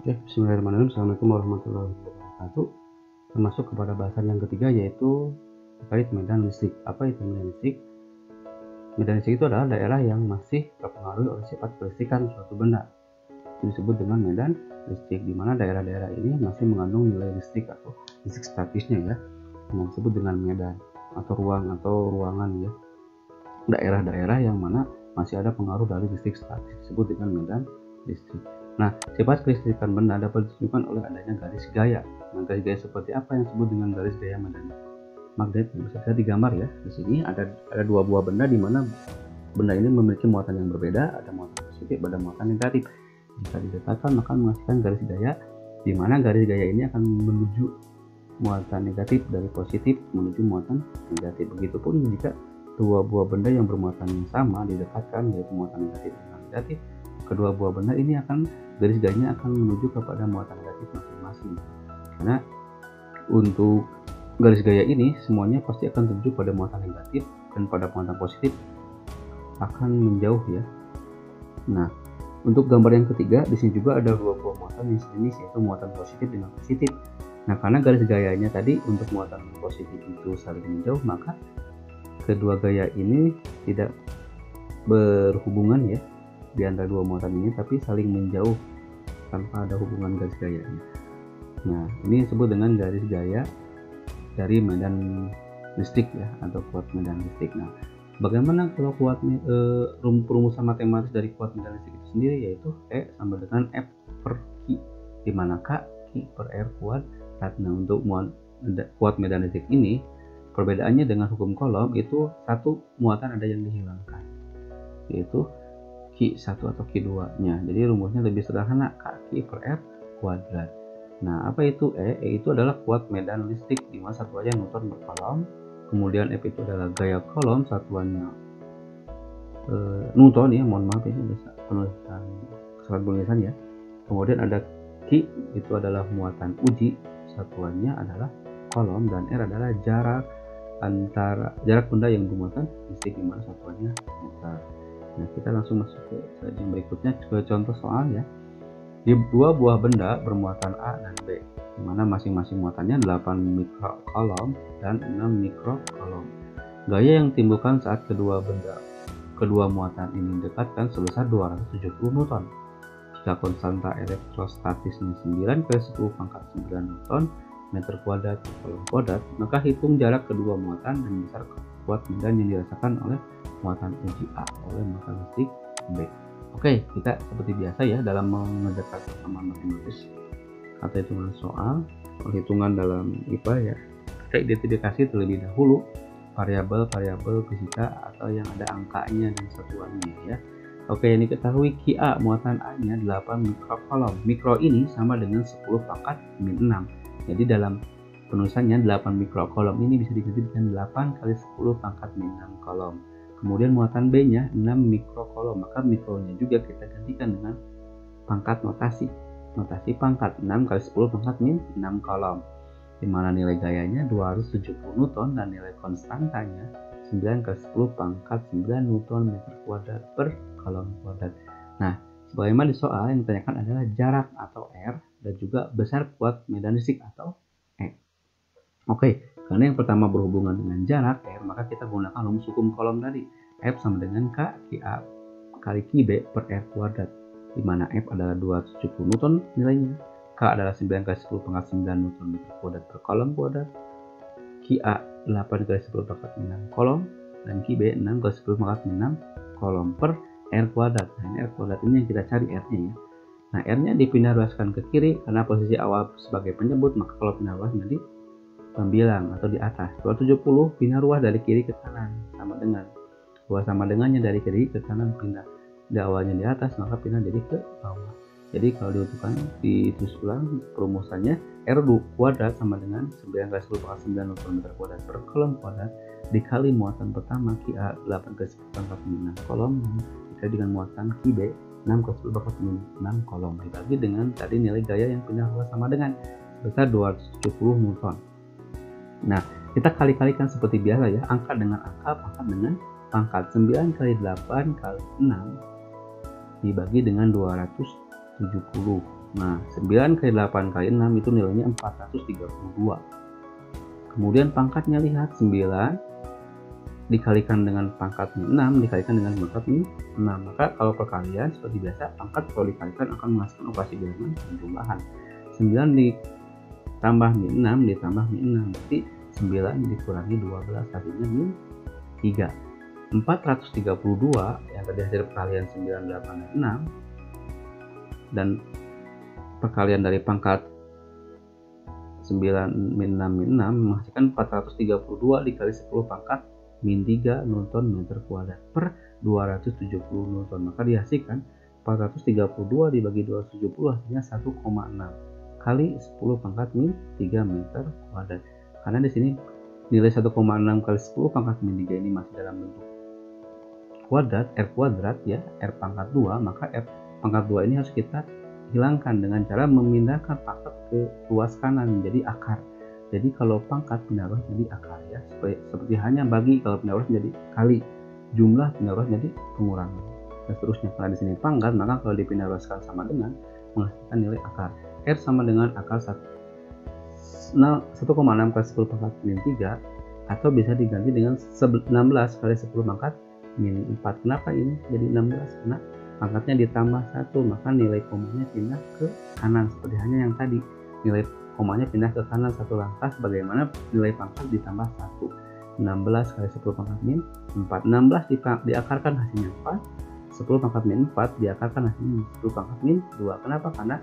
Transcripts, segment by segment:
Oke, bismillahirrahmanirrahim. Assalamualaikum warahmatullahi wabarakatuh. Termasuk kepada bahasan yang ketiga, yaitu terkait medan listrik. Apa itu medan listrik? Medan listrik itu adalah daerah yang masih terpengaruhi oleh sifat kelistrikan suatu benda. Itu disebut dengan medan listrik, di mana daerah-daerah ini masih mengandung nilai listrik atau listrik statisnya ya, yang disebut dengan medan atau ruang atau ruangan ya. Daerah-daerah yang mana masih ada pengaruh dari listrik statis disebut dengan medan listrik. Nah, sifat kelistrikan benda dapat ditunjukkan oleh adanya garis gaya. Nah, garis gaya seperti apa yang disebut dengan garis gaya medan magnet? Bisa kita digambar ya. Di sini ada dua buah benda di mana benda ini memiliki muatan yang berbeda, ada muatan positif, ada muatan negatif. Jika diletakkan maka menghasilkan garis gaya, di mana garis gaya ini akan menuju muatan negatif dari positif menuju muatan negatif. Begitupun jika dua buah benda yang bermuatan yang sama didekatkan, yaitu muatan negatif dan negatif, kedua buah benda ini akan garis gayanya akan menuju kepada muatan negatif masing-masing. Karena untuk garis gaya ini semuanya pasti akan tertuju pada muatan negatif, dan pada muatan positif akan menjauh ya. Nah, untuk gambar yang ketiga, di sini juga ada dua buah muatan yang sejenis, yaitu muatan positif dengan positif. Nah, karena garis gayanya tadi untuk muatan positif itu saling menjauh, maka kedua gaya ini tidak berhubungan ya di antara dua muatan ini, tapi saling menjauh tanpa ada hubungan garis gayanya. Nah, ini disebut dengan garis gaya dari medan listrik ya, atau kuat medan listrik. Nah, bagaimana kalau kuat rumusan matematis dari kuat medan listrik itu sendiri, yaitu E sama dengan F per Q, di mana K per R kuadrat. Nah, untuk kuat medan listrik ini perbedaannya dengan hukum Coulomb itu satu muatan ada yang dihilangkan, yaitu Q1 atau Q2 nya. Jadi rumusnya lebih sederhana, K per R kuadrat. Nah, apa itu E? E itu adalah kuat medan listrik, di mana satuannya Newton per Coulomb. Kemudian F itu adalah gaya Coulomb, satuannya Newton ya, mohon maaf ini ada penulisan kesalahan penulisan ya. Kemudian ada Q itu adalah muatan uji, satuannya adalah Coulomb, dan R adalah jarak benda yang bermuatan listrik, di mana satuannya meter. Nah, kita langsung masuk ke slide yang berikutnya, ke contoh soal ya. Di dua buah benda bermuatan A dan B, di mana masing-masing muatannya 8 mikrocoulomb dan 6 mikrocoulomb. Gaya yang timbulkan saat kedua muatan ini dekatkan sebesar 270 Newton. Jika konstanta elektrostatisnya 9 kali 10 pangkat 9 Newton meter kuadrat per coulomb kuadrat, maka hitung jarak kedua muatan dan besar kuat medan yang dirasakan oleh muatan uji A oleh muatan listrik B. Oke, kita seperti biasa ya dalam mengerjakan persamaan matematis atau hitungan soal, perhitungan dalam IPA ya, kita identifikasi terlebih dahulu variabel-variabel fisika atau yang ada angkanya dan satuannya ya. Oke, yang diketahui QA muatan A-nya 8 mikrocoulomb. Mikro ini sama dengan 10 pangkat min 6. Jadi dalam penulisannya 8 mikrocoulomb ini bisa diganti dengan 8 kali 10 pangkat min 6 coulomb. Kemudian muatan B-nya 6 mikrocoulomb, maka mikronya juga kita gantikan dengan pangkat notasi pangkat 6 kali 10 pangkat min 6 coulomb, di mana nilai gayanya 270 Newton dan nilai konstantanya 9 kali 10 pangkat 9 Newton meter kuadrat per coulomb kuadrat. Nah, sebagaimana di soal yang ditanyakan adalah jarak atau R dan juga besar kuat medan listrik atau E. Oke, karena yang pertama berhubungan dengan jarak R, maka kita gunakan rumus hukum Coulomb tadi. F sama dengan K QA kali QB per R kuadrat, di mana F adalah 270 Newton nilainya, K adalah 9 kali 10 pangkat 9 Newton meter kuadrat per coulomb kuadrat, QA 8 kali 10 pangkat 6 coulomb, dan QB 6 kali 10 pangkat 6 coulomb per R kuadrat. Nah, ini R kuadrat ini yang kita cari R-nya ya. Nah, R-nya dipindah ruaskan ke kiri karena posisi awal sebagai penyebut, maka kalau pindah ruas nanti pembilang atau di atas. 270 pindah ruas dari kiri ke kanan sama dengan ruas sama dengannya dari kiri ke kanan, pindah di awalnya di atas maka pindah jadi ke bawah. Jadi kalau ditulis ulang perumusannya, R kuadrat sama dengan 9 kali 10 pangkat 9 Newton meter kuadrat per coulomb kuadrat dikali muatan pertama QA 8 kali 10 pangkat 6 coulomb dikali dengan muatan QB 6 kali 10 pangkat 6 coulomb dibagi dengan tadi nilai gaya yang pindah ruas sama dengan sebesar 270 Newton. Nah, kita kali-kalikan seperti biasa ya, angka dengan angka, pangkat dengan pangkat. 9 kali 8 kali 6 dibagi dengan 270. Nah, 9 kali 8 kali 6 itu nilainya 432. Kemudian pangkatnya lihat 9 dikalikan dengan pangkat min 6 dikalikan dengan pangkat min 6. Maka kalau perkalian seperti biasa, pangkat kalau dikalikan akan menghasilkan operasi bilangan penjumlahan. 9 ditambah min 6 ditambah min 6, berarti 9 dikurangi 12 hasilnya min 3. 432 yang tadi hasil perkalian 9, 8, dan 6, dan perkalian dari pangkat 9 min 6 min 6 menghasilkan 432 dikali 10 pangkat min 3 Newton meter kuadrat per 270 Newton. Maka dihasilkan 432 dibagi 270 hasilnya 1,6 kali 10 pangkat min 3 meter kuadrat. Karena di sini nilai 1,6 kali 10 pangkat min 3 ini masih dalam bentuk kuadrat, R kuadrat ya, R pangkat 2, maka R pangkat 2 ini harus kita hilangkan dengan cara memindahkan pangkat ke ruas kanan menjadi akar. Jadi kalau pangkat pindah ruas jadi akar ya, seperti hanya bagi, kalau pindah ruas menjadi kali, jumlah pindah ruas jadi pengurangan, dan seterusnya. Karena di sini pangkat, maka kalau dipindah ruaskan sama dengan menghasilkan nilai akar. R sama dengan akar 1,6 kali 10 pangkat min 3, atau bisa diganti dengan 16 kali 10 pangkat min 4. Kenapa ini jadi 16? Karena pangkatnya ditambah 1, maka nilai komanya pindah ke kanan, seperti hanya yang tadi, nilai komanya pindah ke kanan satu langkah, sebagaimana nilai pangkat ditambah 1. 16 kali 10 pangkat min 4. 16 diakarkan hasilnya 4, 10 pangkat min 4 diakarkan hasilnya 10 pangkat min 2. Kenapa? Karena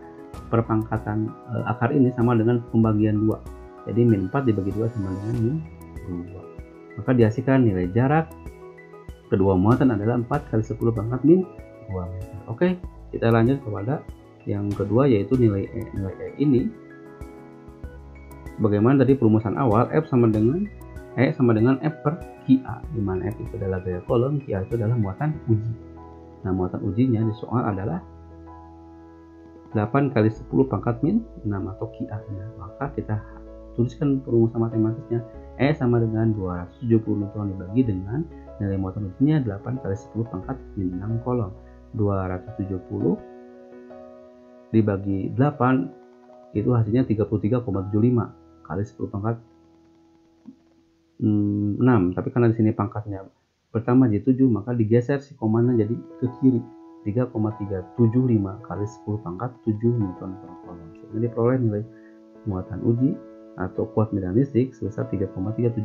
perpangkatan akar ini sama dengan pembagian 2. Jadi min 4 dibagi 2 sama dengan min 2. Maka dihasilkan nilai jarak kedua muatan adalah 4 kali 10 pangkat min 2 meter. Oke, kita lanjut kepada yang kedua, yaitu nilai E. Nilai E ini bagaimana tadi perumusan awal, F sama dengan E sama dengan F per QA, di mana F itu adalah gaya kolom, QA itu adalah muatan uji. Nah, muatan ujinya di soal adalah 8 kali 10 pangkat min 6 atau QA-nya. Maka kita tuliskan perumusan matematisnya. E sama dengan 270 Newton dibagi dengan nilai muatan ujinya 8 kali 10 pangkat min 6 kolom. 270 dibagi 8 itu hasilnya 33,75 kali 10 pangkat 6. Tapi karena di sini pangkatnya pertama jadi 7, maka digeser si komanya jadi ke kiri, 3,375 kali 10 pangkat 7 Newton per kolom. Jadi diperoleh nilai muatan uji atau kuat medan listrik sebesar 3,375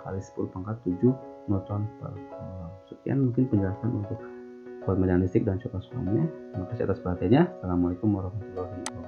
kali 10 pangkat 7 Newton per kolom. Sekian mungkin penjelasan untuk kuat medan listrik dan contoh soalnya. Terima kasih atas perhatiannya. Assalamualaikum warahmatullahi wabarakatuh.